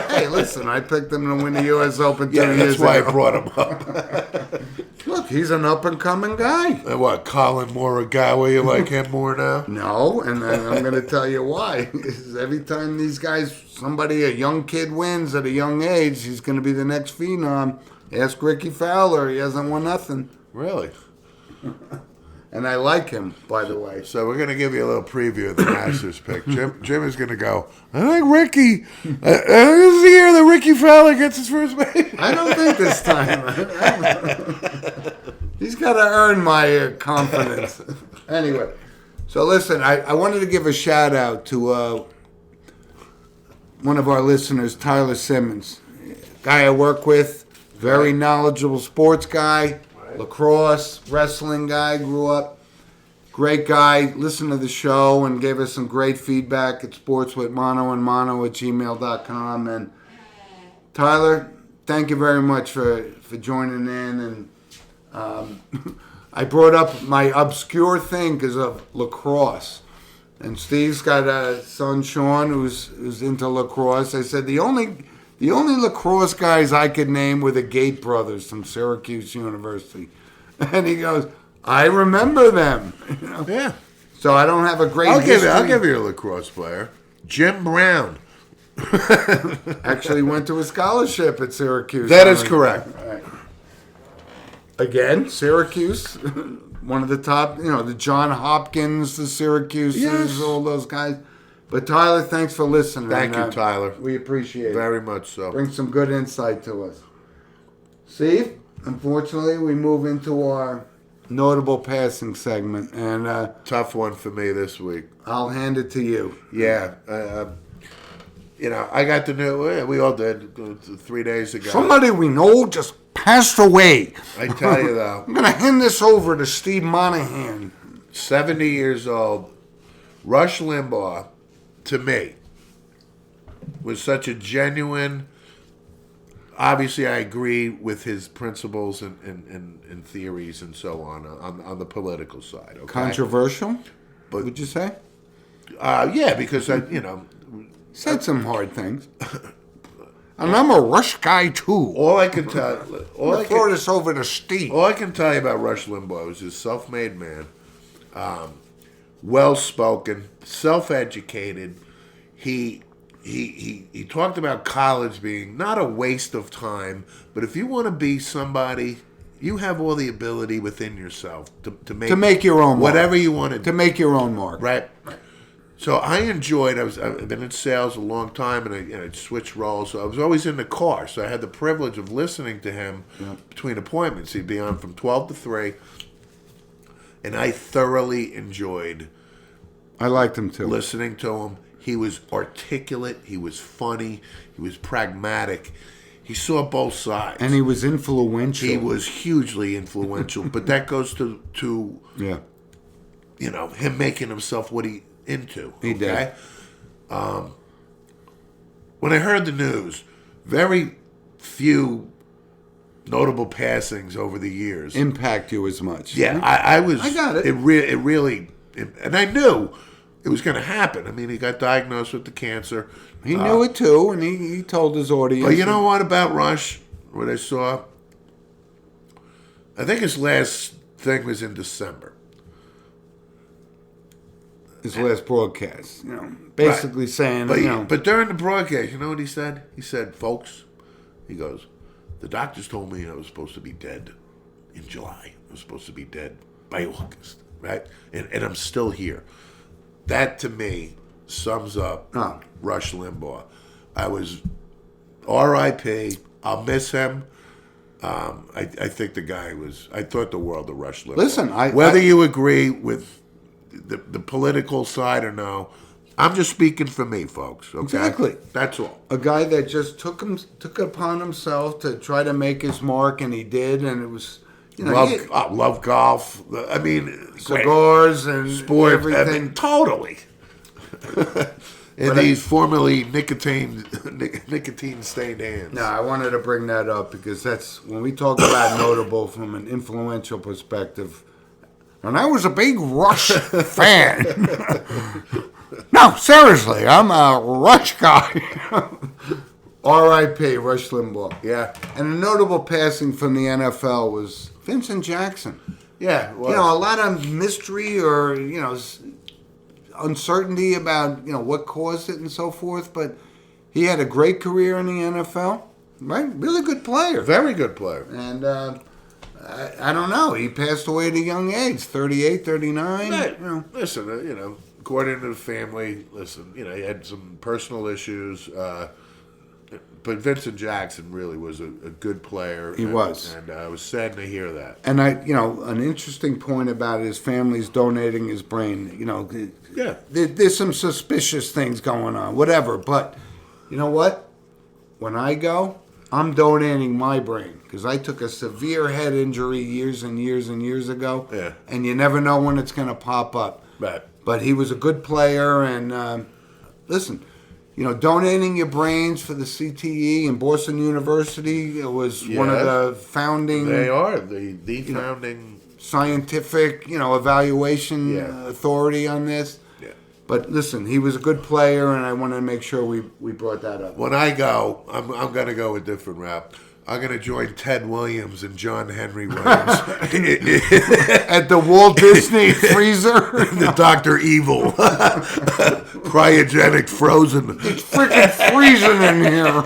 Speaker 1: Hey, listen, I picked him to win the U.S. Open 2
Speaker 2: Yeah,
Speaker 1: years
Speaker 2: that's why
Speaker 1: ago.
Speaker 2: I brought him up.
Speaker 1: Look, he's an up-and-coming guy.
Speaker 2: And what, Colin Morikawa, you like him more now?
Speaker 1: No, and I'm going to tell you why. Is every time these guys, a young kid wins at a young age, he's going to be the next phenom. Ask Ricky Fowler. He hasn't won nothing.
Speaker 2: Really?
Speaker 1: And I like him, by the way.
Speaker 2: So we're going to give you a little preview of the Masters pick. Jim is going to go, I like Ricky. This is the year that Ricky Fowler gets his first major.
Speaker 1: I don't think this time. He's got to earn my confidence. Anyway, so listen, I wanted to give a shout out to one of our listeners, Tyler Simmons, guy I work with. Very knowledgeable sports guy, lacrosse, wrestling guy, grew up. Great guy, listened to the show and gave us some great feedback at sportswithmono@gmail.com. And Tyler, thank you very much for joining in. And I brought up my obscure thing because of lacrosse. And Steve's got a son, Sean, who's into lacrosse. I said the only lacrosse guys I could name were the Gate brothers from Syracuse University. And he goes, I remember them. You know?
Speaker 2: Yeah.
Speaker 1: So I don't have a great
Speaker 2: I'll
Speaker 1: history.
Speaker 2: give you a lacrosse player. Jim Brown.
Speaker 1: Actually went to a scholarship at Syracuse.
Speaker 2: That is correct.
Speaker 1: Right. Again, Syracuse, one of the top, the John Hopkins, the Syracuses,
Speaker 2: Yes.
Speaker 1: all those guys. But Tyler, thanks for listening.
Speaker 2: Thank you, Tyler.
Speaker 1: We appreciate it.
Speaker 2: Very much so.
Speaker 1: Brings some good insight to us. Steve, unfortunately, we move into our notable passing segment, and
Speaker 2: Tough one for me this week.
Speaker 1: I'll hand it to you.
Speaker 2: Yeah. I got the news. We all did 3 days ago.
Speaker 1: Somebody we know just passed away.
Speaker 2: I tell you, though.
Speaker 1: I'm going to hand this over to Steve Monahan.
Speaker 2: 70 years old, Rush Limbaugh, to me, was such a genuine. Obviously, I agree with his principles and theories and so on the political side. Okay?
Speaker 1: Controversial,
Speaker 2: But-
Speaker 1: would you say?
Speaker 2: Yeah, because
Speaker 1: Said some hard things. And I'm a Rush guy, too.
Speaker 2: all I can tell, all I
Speaker 1: Throw
Speaker 2: can,
Speaker 1: this over to Steve.
Speaker 2: all I can tell you about Rush Limbaugh is he's a self-made man, well-spoken, self-educated. He talked about college being not a waste of time, but if you want to be somebody, you have all the ability within yourself to
Speaker 1: make your own mark.
Speaker 2: whatever you want to do.
Speaker 1: To make your own mark.
Speaker 2: Right. So I enjoyed. I've been in sales a long time, and I switched roles. So I was always in the car. So I had the privilege of listening to him between appointments. He'd be on from 12 to 3, and I thoroughly enjoyed
Speaker 1: I liked him, too.
Speaker 2: listening to him. He was articulate. He was funny. He was pragmatic. He saw both sides.
Speaker 1: And he was influential.
Speaker 2: He was hugely influential. But that goes to
Speaker 1: Yeah.
Speaker 2: him making himself what he into.
Speaker 1: He did.
Speaker 2: When I heard the news, very few notable passings over the years.
Speaker 1: Impact you as much.
Speaker 2: Yeah, I was.
Speaker 1: I got it.
Speaker 2: It really, and I knew it was going to happen. I mean, he got diagnosed with the cancer.
Speaker 1: He knew it, too, and he told his audience.
Speaker 2: But you know what about Rush? What I saw? I think his last thing was in December.
Speaker 1: His last broadcast, basically saying,
Speaker 2: But during the broadcast, you know what he said? He said, folks, he goes, the doctors told me I was supposed to be dead in July. I was supposed to be dead by August, right? And I'm still here. That, to me, sums up Rush Limbaugh. I was R.I.P. I'll miss him. I think the guy was, I thought the world of Rush Limbaugh.
Speaker 1: Listen,
Speaker 2: Whether you agree with the political side or no, I'm just speaking for me, folks. Okay?
Speaker 1: Exactly.
Speaker 2: That's all.
Speaker 1: a guy that just took it upon himself to try to make his mark, and he did, and it was,
Speaker 2: Love golf. I mean,
Speaker 1: cigars and
Speaker 2: sport,
Speaker 1: everything.
Speaker 2: I mean, totally. And these formerly nicotine stained hands.
Speaker 1: No, I wanted to bring that up because that's when we talk about notable from an influential perspective. And I was a big Rush fan. No, seriously, I'm a Rush guy. R.I.P. Rush Limbaugh.
Speaker 2: Yeah.
Speaker 1: And a notable passing from the NFL was Vincent Jackson.
Speaker 2: Yeah. Well,
Speaker 1: A lot of mystery or, uncertainty about, what caused it and so forth. But he had a great career in the NFL, right? Really good player.
Speaker 2: very good player.
Speaker 1: And I don't know. He passed away at a young age, 38, 39.
Speaker 2: Right. Listen, according to the family, he had some personal issues. But Vincent Jackson really was a good player.
Speaker 1: He was.
Speaker 2: And I was sad to hear that.
Speaker 1: And an interesting point about his family's donating his brain.
Speaker 2: Yeah.
Speaker 1: There's some suspicious things going on, whatever. But you know what? When I go, I'm donating my brain because I took a severe head injury years and years and years ago.
Speaker 2: Yeah.
Speaker 1: And you never know when it's going to pop up.
Speaker 2: Right.
Speaker 1: But he was a good player. And listen, donating your brains for the CTE and Boston University was one of
Speaker 2: Yes.
Speaker 1: the founding.
Speaker 2: They are the founding.
Speaker 1: Scientific, evaluation
Speaker 2: Yeah.
Speaker 1: authority on this.
Speaker 2: Yeah.
Speaker 1: But listen, he was a good player, and I want to make sure we brought that up.
Speaker 2: When I go, I'm going to go a different route. I'm going to join Ted Williams and John Henry Williams.
Speaker 1: At the Walt Disney freezer,
Speaker 2: The Dr. Evil. Cryogenic frozen.
Speaker 1: it's freaking freezing in here.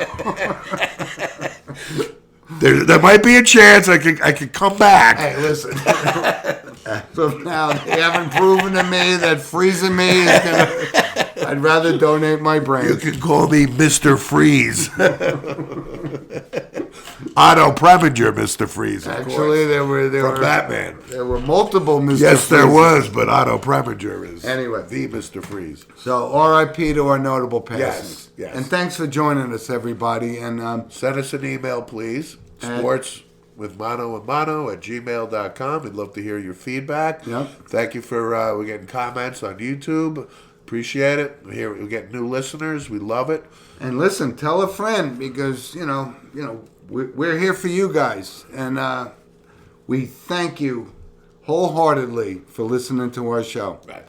Speaker 2: There might be a chance I could come back.
Speaker 1: Hey, listen. So now they haven't proven to me that freezing me is gonna. I'd rather donate my
Speaker 2: You
Speaker 1: brain.
Speaker 2: can call me Mr. Freeze. Otto Preminger, Mr. Freeze. Of
Speaker 1: Actually,
Speaker 2: course.
Speaker 1: there
Speaker 2: From
Speaker 1: were
Speaker 2: Batman.
Speaker 1: there were multiple Mr.
Speaker 2: Yes, there
Speaker 1: Freezes.
Speaker 2: was, but Otto Preminger is
Speaker 1: Anyway.
Speaker 2: the Mr. Freeze.
Speaker 1: So R.I.P. to our notable passings.
Speaker 2: yes.
Speaker 1: And thanks for joining us, everybody. And
Speaker 2: Send us an email, please. Sports with Mono and Mono at gmail.com. We'd love to hear your feedback.
Speaker 1: Yep.
Speaker 2: Thank you for we're getting comments on YouTube. Appreciate it. We're getting new listeners. We love it.
Speaker 1: And listen, tell a friend because we're here for you guys, and we thank you wholeheartedly for listening to our show.
Speaker 2: Right.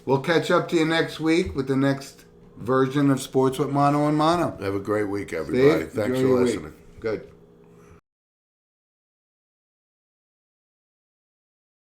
Speaker 1: We'll catch up to you next week with the next version of Sports with Mono and Mono.
Speaker 2: Have a great week,
Speaker 1: See?
Speaker 2: everybody. Thanks
Speaker 1: Enjoy
Speaker 2: for
Speaker 1: your week.
Speaker 2: listening.
Speaker 1: Good.